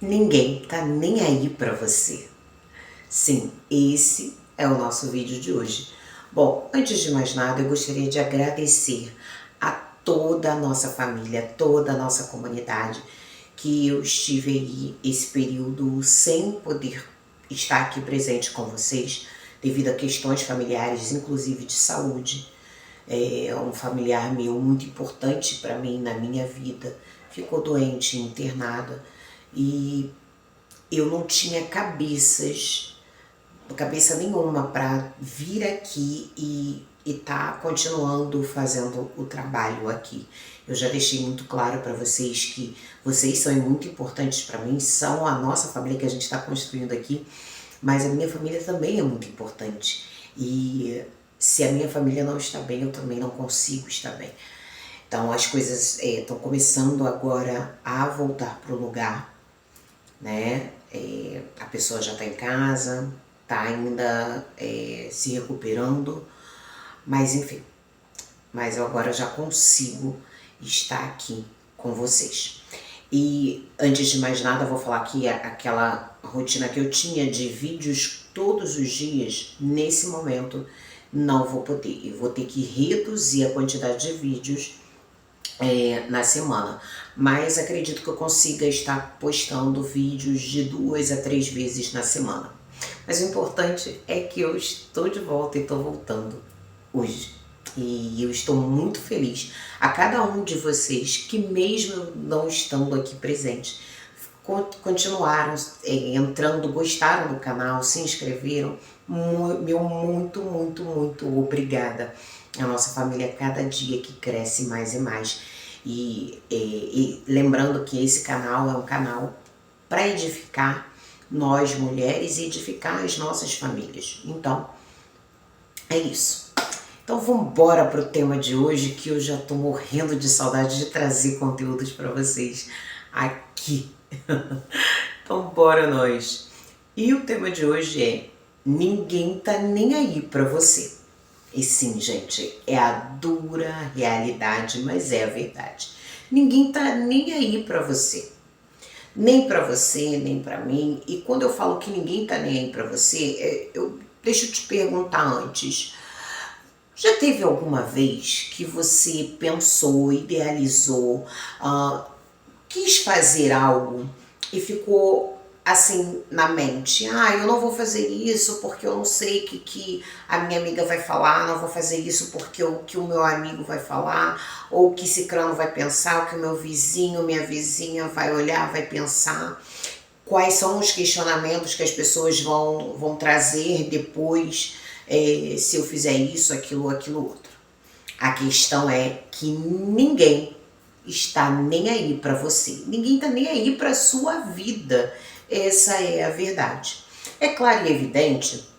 Ninguém tá nem aí pra você. Sim, esse é o nosso vídeo de hoje. Bom, antes de mais nada, eu gostaria de agradecer a toda a nossa família, toda a nossa comunidade, que eu estive aí esse período sem poder estar aqui presente com vocês, devido a questões familiares, inclusive de saúde. Um familiar meu muito importante para mim na minha vida ficou doente, internado, e eu não tinha cabeça nenhuma para vir aqui e tá continuando fazendo o trabalho aqui. Eu já deixei muito claro para vocês que vocês são muito importantes para mim, são a nossa família que a gente está construindo aqui, mas a minha família também é muito importante. E se a minha família não está bem, eu também não consigo estar bem. Então as coisas estão começando agora a voltar para o lugar, né? A pessoa já está em casa, está ainda se recuperando, mas enfim. Mas eu agora já consigo estar aqui com vocês. E antes de mais nada, vou falar que aquela rotina que eu tinha de vídeos todos os dias, nesse momento, não vou poder. Eu vou ter que reduzir a quantidade de vídeos na semana. Mas acredito que eu consiga estar postando vídeos de 2 a 3 vezes na semana. Mas o importante é que eu estou de volta e estou voltando hoje. E eu estou muito feliz a cada um de vocês que, mesmo não estando aqui presente, continuaram entrando, gostaram do canal, se inscreveram. Meu muito, muito, muito obrigada. A nossa família cada dia que cresce mais e mais. E lembrando que esse canal é um canal para edificar nós mulheres e edificar as nossas famílias. Então, é isso. Então vamos embora para o tema de hoje, que eu já estou morrendo de saudade de trazer conteúdos para vocês aqui. Então bora nós. E o tema de hoje é: ninguém tá nem aí para você. E sim, gente, é a dura realidade, mas é a verdade. Ninguém tá nem aí para você. Nem para você, nem para mim. E quando eu falo que ninguém tá nem aí para você, deixa eu te perguntar antes. Já teve alguma vez que você pensou, idealizou, quis fazer algo e ficou assim na mente: eu não vou fazer isso porque eu não sei que a minha amiga vai falar, não vou fazer isso porque que o meu amigo vai falar, ou que cicrano vai pensar, o que o meu vizinho, minha vizinha vai olhar, vai pensar. Quais são os questionamentos que as pessoas vão trazer depois, se eu fizer isso, aquilo outro. A questão é que ninguém está nem aí para você. Ninguém está nem aí para sua vida. Essa é a verdade. É claro e evidente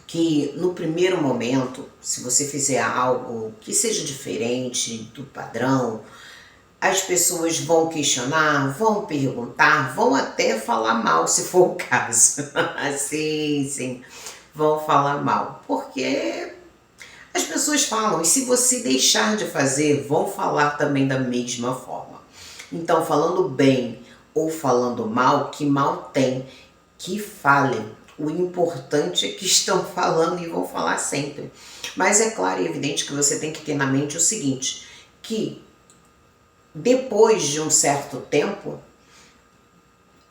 que no primeiro momento, se você fizer algo que seja diferente do padrão, as pessoas vão questionar, vão perguntar, vão até falar mal, se for o caso. Sim, vão falar mal. Porque as pessoas falam, e se você deixar de fazer, vão falar também da mesma forma. Então, falando bem ou falando mal, que mal tem, que falem. O importante é que estão falando e vão falar sempre. Mas é claro e evidente que você tem que ter na mente o seguinte, que depois de um certo tempo,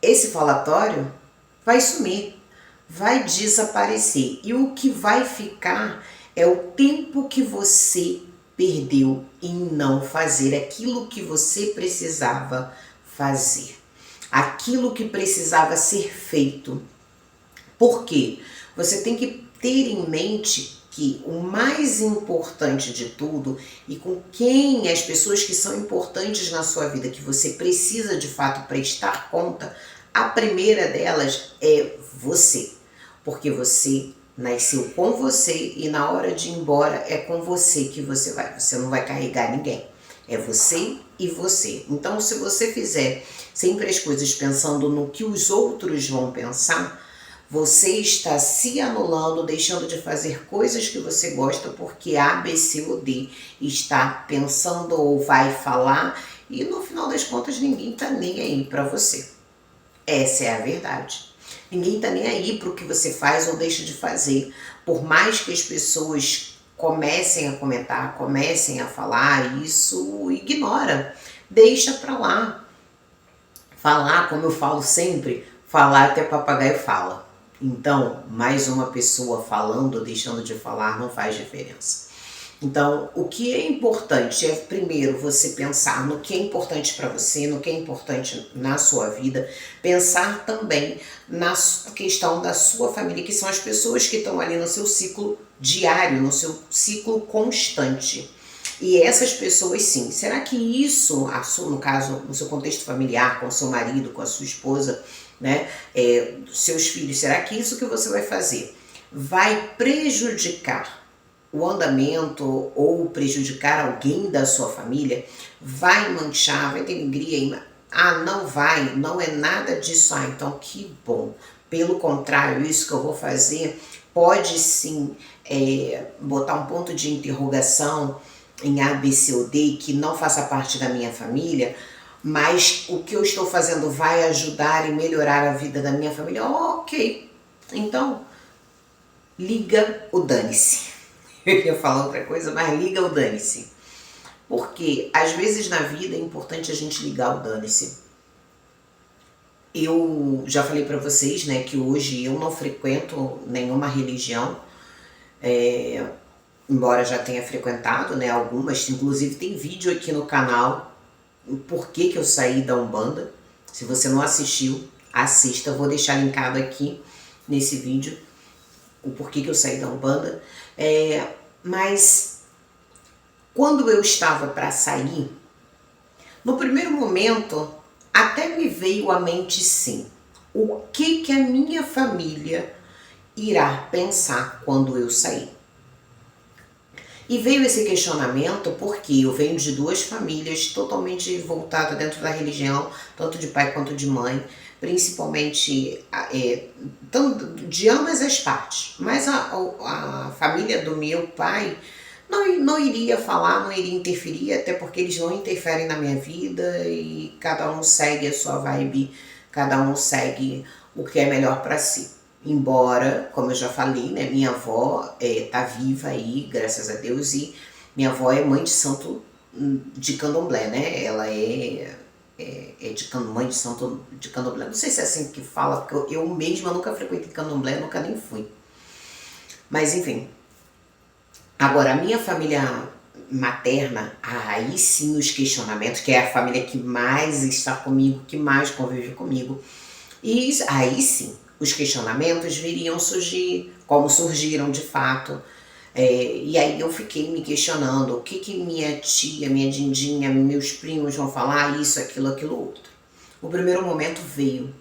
esse falatório vai sumir, vai desaparecer. E o que vai ficar é o tempo que você perdeu em não fazer aquilo que você precisava fazer, aquilo que precisava ser feito. Por quê? Você tem que ter em mente que o mais importante de tudo, e com quem as pessoas que são importantes na sua vida, que você precisa de fato prestar conta, a primeira delas é você. Porque você nasceu com você e na hora de ir embora é com você que você vai. Você não vai carregar ninguém. É você e você. Então, se você fizer sempre as coisas pensando no que os outros vão pensar, você está se anulando, deixando de fazer coisas que você gosta porque A, B, C ou D está pensando ou vai falar, e no final das contas ninguém está nem aí para você. Essa é a verdade. Ninguém tá nem aí pro que você faz ou deixa de fazer. Por mais que as pessoas comecem a comentar, comecem a falar, isso ignora. Deixa pra lá. Falar, como eu falo sempre, falar até papagaio fala. Então, mais uma pessoa falando ou deixando de falar não faz diferença. Então, o que é importante é, primeiro, você pensar no que é importante para você, no que é importante na sua vida, pensar também na questão da sua família, que são as pessoas que estão ali no seu ciclo diário, no seu ciclo constante. E essas pessoas, sim, será que isso, no caso, no seu contexto familiar, com o seu marido, com a sua esposa, né, seus filhos, será que isso que você vai fazer vai prejudicar o andamento ou prejudicar alguém da sua família? Vai manchar, vai ter alegria? Não vai, não é nada disso. Então que bom. Pelo contrário, isso que eu vou fazer pode sim botar um ponto de interrogação em A, B, C ou D, que não faça parte da minha família, mas o que eu estou fazendo vai ajudar e melhorar a vida da minha família. Ok, então liga o dane-se. Eu ia falar outra coisa, mas liga o dane-se. Porque às vezes na vida é importante a gente ligar o dane-se. Eu já falei pra vocês, né, que hoje eu não frequento nenhuma religião, embora já tenha frequentado, né, algumas. Inclusive tem vídeo aqui no canal, o porquê que eu saí da Umbanda. Se você não assistiu, assista. Vou deixar linkado aqui nesse vídeo o porquê que eu saí da Umbanda. Mas quando eu estava para sair, no primeiro momento até me veio à mente, sim, o que a minha família irá pensar quando eu sair. E veio esse questionamento porque eu venho de duas famílias totalmente voltadas dentro da religião, tanto de pai quanto de mãe, principalmente de ambas as partes. Mas a família do meu pai não iria falar, não iria interferir, até porque eles não interferem na minha vida e cada um segue a sua vibe, cada um segue o que é melhor para si. Embora, como eu já falei, né, minha avó tá viva aí, graças a Deus, e minha avó é mãe de santo de candomblé, né? Ela mãe de santo de candomblé. Não sei se é assim que fala, porque eu mesma nunca frequentei candomblé, nunca nem fui. Mas enfim. Agora, a minha família materna, aí sim os questionamentos, que é a família que mais está comigo, que mais convive comigo, e aí sim, os questionamentos viriam surgir, como surgiram de fato. E aí eu fiquei me questionando o que minha tia, minha dindinha, meus primos vão falar, isso, aquilo, outro. O primeiro momento veio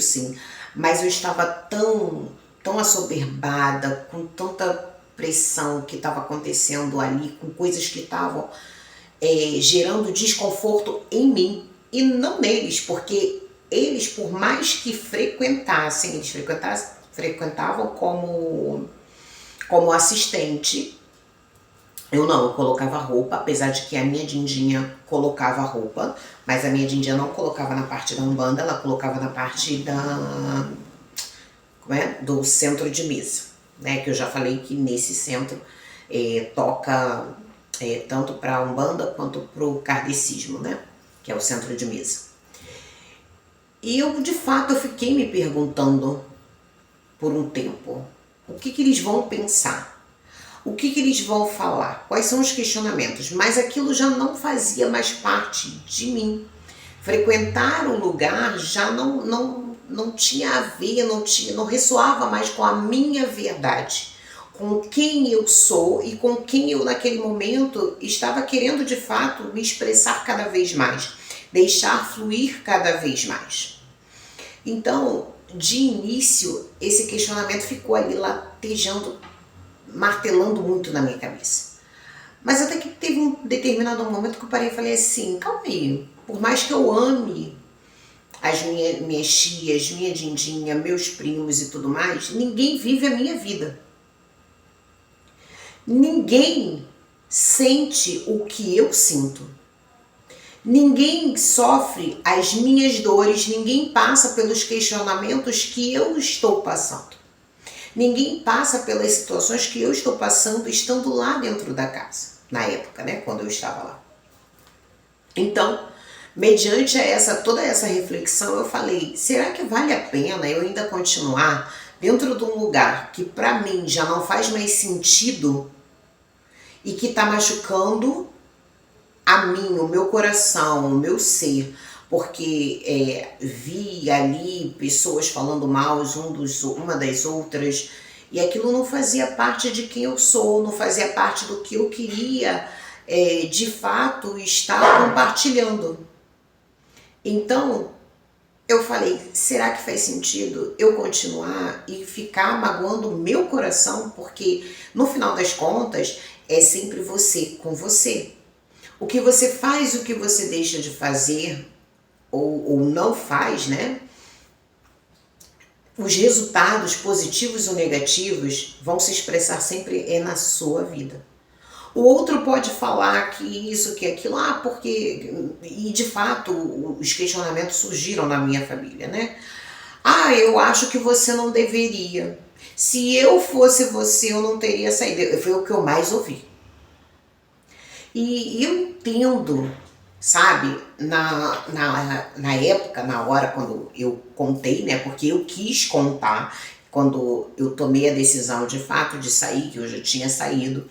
sim, mas eu estava tão assoberbada, com tanta pressão que estava acontecendo ali, com coisas que estavam gerando desconforto em mim e não neles, porque eles, por mais que frequentassem, eles frequentavam como assistente. Eu colocava roupa, apesar de que a minha dindinha colocava roupa, mas a minha dindinha não colocava na parte da Umbanda, ela colocava na parte do centro de mesa, né? Que eu já falei que nesse centro toca tanto para a Umbanda quanto para o kardecismo, né? Que é o centro de mesa. E eu, de fato, eu fiquei me perguntando por um tempo, o que eles vão pensar? O que eles vão falar? Quais são os questionamentos? Mas aquilo já não fazia mais parte de mim. Frequentar o lugar já não tinha a ver, não ressoava mais com a minha verdade, com quem eu sou e com quem eu naquele momento estava querendo de fato me expressar cada vez mais, deixar fluir cada vez mais. Então, de início, esse questionamento ficou ali latejando, martelando muito na minha cabeça. Mas até que teve um determinado momento que eu parei e falei assim, calma aí, por mais que eu ame as minhas tias, minha dindinha, meus primos e tudo mais, ninguém vive a minha vida. Ninguém sente o que eu sinto. Ninguém sofre as minhas dores, ninguém passa pelos questionamentos que eu estou passando. Ninguém passa pelas situações que eu estou passando estando lá dentro da casa, na época, né, quando eu estava lá. Então, mediante toda essa reflexão, eu falei, será que vale a pena eu ainda continuar dentro de um lugar que para mim já não faz mais sentido e que está machucando a mim, o meu coração, o meu ser, porque vi ali pessoas falando mal uma das outras, e aquilo não fazia parte de quem eu sou, não fazia parte do que eu queria de fato estar compartilhando. Então, eu falei, será que faz sentido eu continuar e ficar magoando o meu coração? Porque no final das contas, é sempre você com você. O que você faz, o que você deixa de fazer ou não faz, né? Os resultados positivos ou negativos vão se expressar sempre na sua vida. O outro pode falar que isso, que aquilo, porque... E de fato, os questionamentos surgiram na minha família, né? Eu acho que você não deveria. Se eu fosse você, eu não teria saído. Foi o que eu mais ouvi. E eu entendo, sabe, na época, na hora quando eu contei, né, porque eu quis contar, quando eu tomei a decisão de fato de sair, que eu já tinha saído,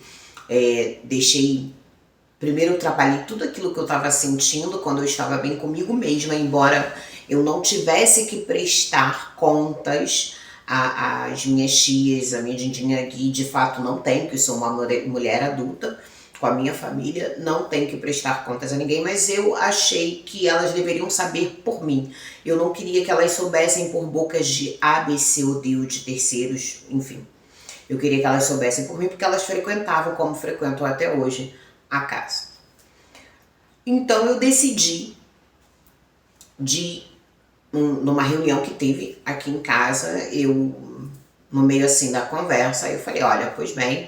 primeiro eu trabalhei tudo aquilo que eu estava sentindo quando eu estava bem comigo mesma, embora eu não tivesse que prestar contas às minhas tias, a minha dindinha aqui, de fato não tenho, porque eu sou uma mulher adulta, com a minha família, não tenho que prestar contas a ninguém, mas eu achei que elas deveriam saber por mim. Eu não queria que elas soubessem por bocas de A, B, C ou D ou de terceiros, enfim. Eu queria que elas soubessem por mim porque elas frequentavam, como frequentam até hoje, a casa. Então eu decidi numa reunião que teve aqui em casa, no meio assim da conversa, eu falei, olha, pois bem,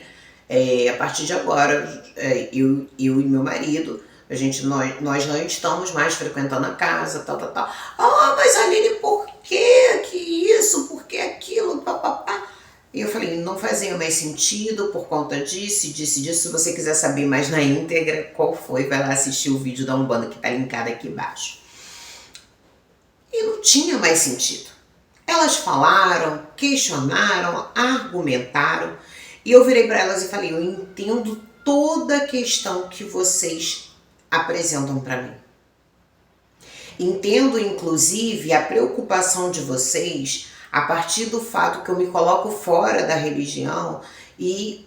a partir de agora, eu e meu marido, nós não estamos mais frequentando a casa, tal. Mas Aline, por que isso? Por que aquilo? Papapá. E eu falei, não fazia mais sentido por conta disso. Se você quiser saber mais na íntegra qual foi, vai lá assistir o vídeo da Umbanda que tá linkado aqui embaixo. E não tinha mais sentido. Elas falaram, questionaram, argumentaram, e eu virei para elas e falei, eu entendo toda a questão que vocês apresentam para mim. Entendo, inclusive, a preocupação de vocês a partir do fato que eu me coloco fora da religião e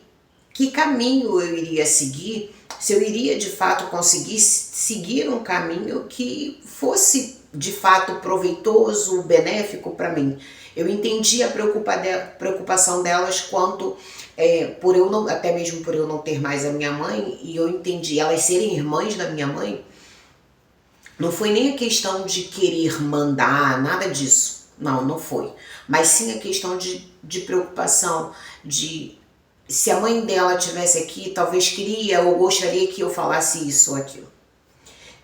que caminho eu iria seguir, se eu iria de fato conseguir seguir um caminho que fosse de fato proveitoso, benéfico para mim. Eu entendi a preocupação delas quanto por eu não, até mesmo por eu não ter mais a minha mãe, e eu entendi elas serem irmãs da minha mãe. Não foi nem a questão de querer mandar, nada disso. Não foi. Mas sim a questão de preocupação, de se a mãe dela estivesse aqui, talvez queria ou gostaria que eu falasse isso ou aquilo.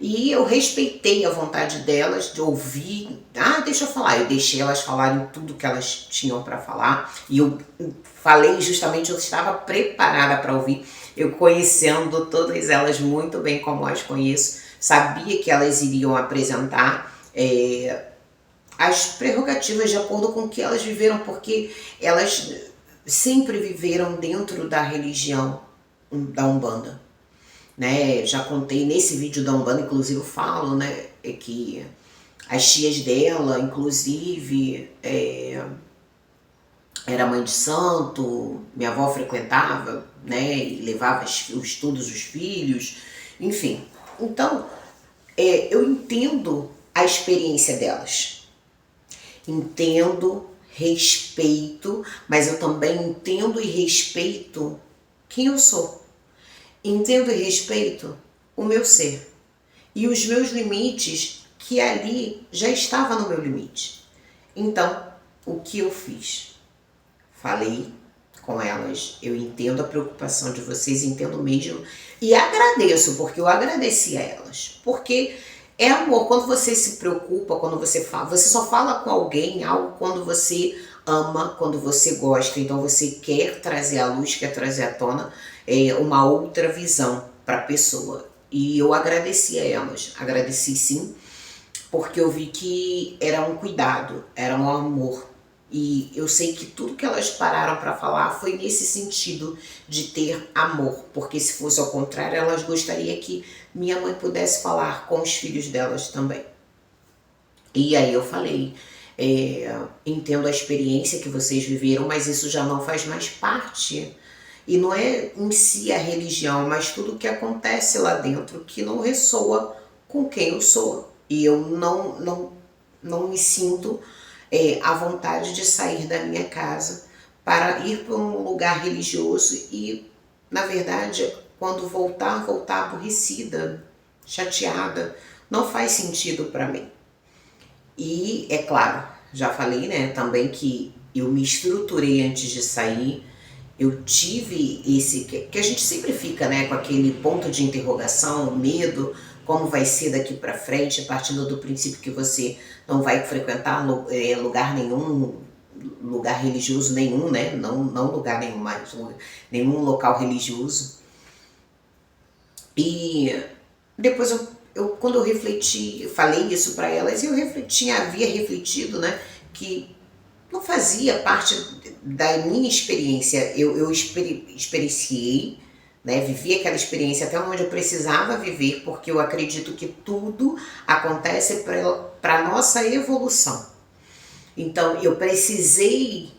E eu respeitei a vontade delas de ouvir. Deixa eu falar. Eu deixei elas falarem tudo que elas tinham para falar. E eu falei justamente, eu estava preparada para ouvir. Eu conhecendo todas elas muito bem como as conheço, sabia que elas iriam apresentar as prerrogativas de acordo com o que elas viveram, porque elas sempre viveram dentro da religião da Umbanda. Né? Já contei nesse vídeo da Umbanda, inclusive eu falo, né, que as tias dela, inclusive, era mãe de santo, minha avó frequentava, né, e levava os estudos dos filhos, enfim. Então, eu entendo a experiência delas. Entendo, respeito, mas eu também entendo e respeito quem eu sou. Entendo e respeito o meu ser e os meus limites, que ali já estava no meu limite. Então, o que eu fiz? Falei com elas. Eu entendo a preocupação de vocês, entendo mesmo. E agradeço, porque eu agradeci a elas. Porque é amor. Quando você se preocupa, quando você fala, você só fala com alguém algo quando você ama, quando você gosta. Então você quer trazer à luz, quer trazer à tona uma outra visão para a pessoa. E eu agradeci a elas. Agradeci sim, porque eu vi que era um cuidado, era um amor. E eu sei que tudo que elas pararam para falar foi nesse sentido de ter amor, porque se fosse ao contrário, elas gostariam que minha mãe pudesse falar com os filhos delas também. E aí eu falei, entendo a experiência que vocês viveram, mas isso já não faz mais parte. E não é em si a religião, mas tudo o que acontece lá dentro que não ressoa com quem eu sou. E eu não me sinto à vontade de sair da minha casa para ir para um lugar religioso e, na verdade, quando voltar aborrecida, chateada. Não faz sentido para mim. E, é claro, já falei, né, também que eu me estruturei antes de sair. Eu tive esse, que a gente sempre fica, né, com aquele ponto de interrogação, medo, como vai ser daqui para frente, partindo do princípio que você não vai frequentar lugar nenhum, lugar religioso nenhum, né, não lugar nenhum, mas nenhum local religioso. E depois quando eu refleti, eu falei isso para elas, e eu havia refletido, né, que não fazia parte da minha experiência. Eu experienciei, né, vivi aquela experiência até onde eu precisava viver, porque eu acredito que tudo acontece para a nossa evolução. Então, eu precisei,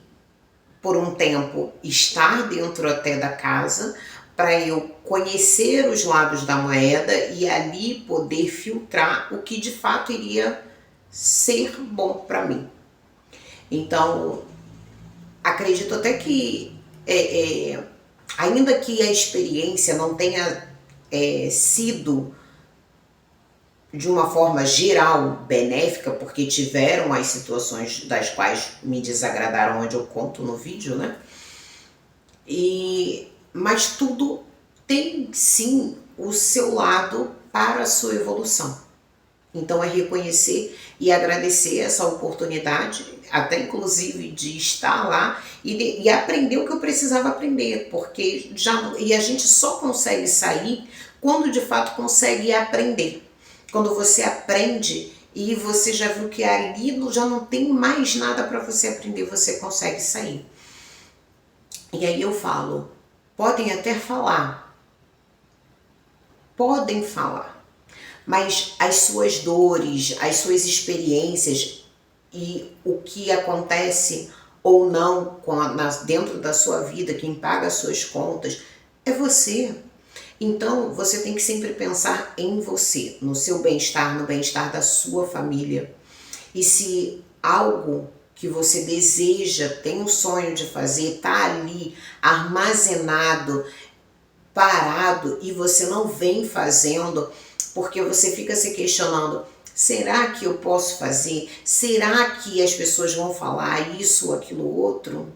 por um tempo, estar dentro até da casa, para eu conhecer os lados da moeda e ali poder filtrar o que de fato iria ser bom para mim. Então, acredito até que, ainda que a experiência não tenha sido de uma forma geral benéfica, porque tiveram as situações das quais me desagradaram, onde eu conto no vídeo, né? Mas tudo tem sim o seu lado para a sua evolução. Então é reconhecer e agradecer essa oportunidade, até inclusive de estar lá e aprender o que eu precisava aprender, porque e a gente só consegue sair quando de fato consegue aprender. Quando você aprende e você já viu que ali já não tem mais nada para você aprender, você consegue sair. E aí eu falo, podem até falar, mas as suas dores, as suas experiências e o que acontece ou não dentro da sua vida, quem paga as suas contas, é você. Então, você tem que sempre pensar em você, no seu bem-estar, no bem-estar da sua família. E se algo que você deseja, tem um sonho de fazer, está ali armazenado, parado, e você não vem fazendo, porque você fica se questionando, será que eu posso fazer? Será que as pessoas vão falar isso ou aquilo outro?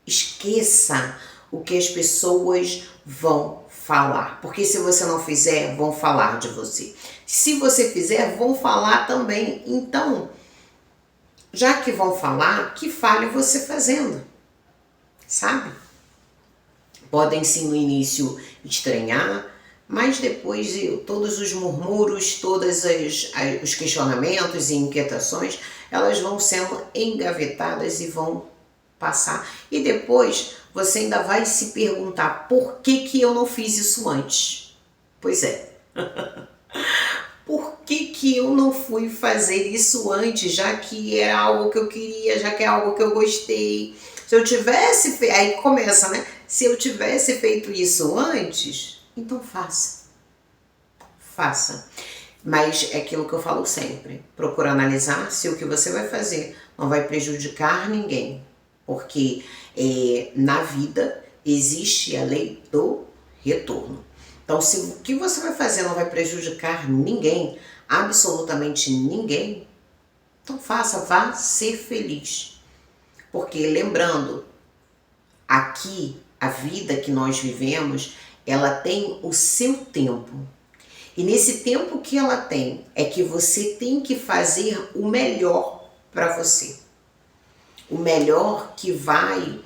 Esqueça o que as pessoas vão falar, porque se você não fizer, vão falar de você. Se você fizer, vão falar também. Então, já que vão falar, que fale você fazendo, sabe? Podem sim no início estranhar, mas depois todos os murmúrios, todos os questionamentos e inquietações, elas vão sendo engavetadas e vão passar. E depois você ainda vai se perguntar, por que eu não fiz isso antes? Pois é. Por que eu não fui fazer isso antes, já que é algo que eu queria, já que é algo que eu gostei? Se eu tivesse feito, aí começa, né? Se eu tivesse feito isso antes, então faça. Faça. Mas é aquilo que eu falo sempre. Procura analisar se o que você vai fazer não vai prejudicar ninguém. Porque na vida existe a lei do retorno. Então, se o que você vai fazer não vai prejudicar ninguém, absolutamente ninguém, então faça, vá ser feliz. Porque, lembrando, aqui, a vida que nós vivemos, ela tem o seu tempo. E nesse tempo que ela tem, é que você tem que fazer o melhor para você. O melhor que vai,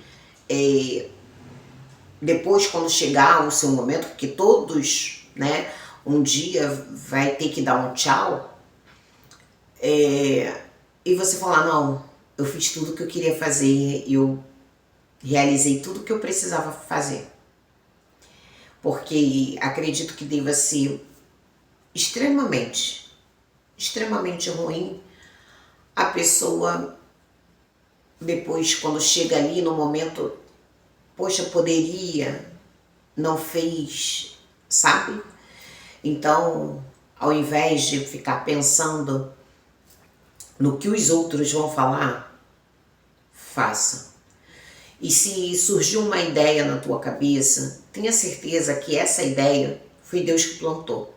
depois quando chegar o seu momento, porque todos, né, um dia vai ter que dar um tchau, e você falar, não, eu fiz tudo que eu queria fazer, eu realizei tudo que eu precisava fazer. Porque acredito que deva ser extremamente, extremamente ruim a pessoa depois, quando chega ali no momento, poxa, poderia, não fez, sabe? Então, ao invés de ficar pensando no que os outros vão falar, faça. E se surgiu uma ideia na tua cabeça, tenha certeza que essa ideia foi Deus que plantou.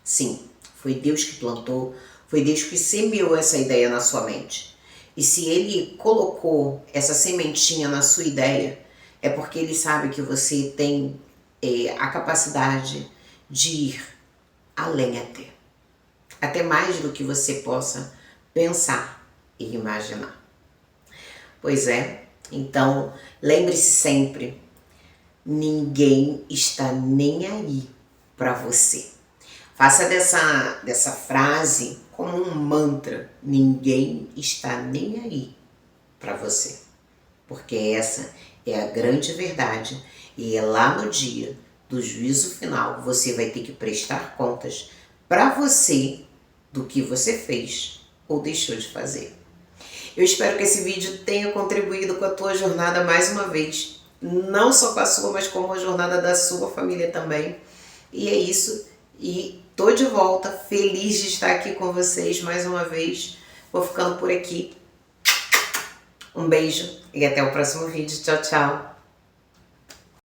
Sim, foi Deus que plantou, foi Deus que semeou essa ideia na sua mente. E se Ele colocou essa sementinha na sua ideia, é porque Ele sabe que você tem a capacidade de ir além até mais do que você possa pensar e imaginar. Pois é, então lembre-se sempre, ninguém está nem aí para você. Faça dessa frase como um mantra, ninguém está nem aí para você. Porque essa é a grande verdade e é lá no dia do juízo final você vai ter que prestar contas para você do que você fez ou deixou de fazer. Eu espero que esse vídeo tenha contribuído com a tua jornada mais uma vez. Não só com a sua, mas com a jornada da sua família também. E é isso. E tô de volta, feliz de estar aqui com vocês mais uma vez. Vou ficando por aqui. Um beijo e até o próximo vídeo. Tchau, tchau.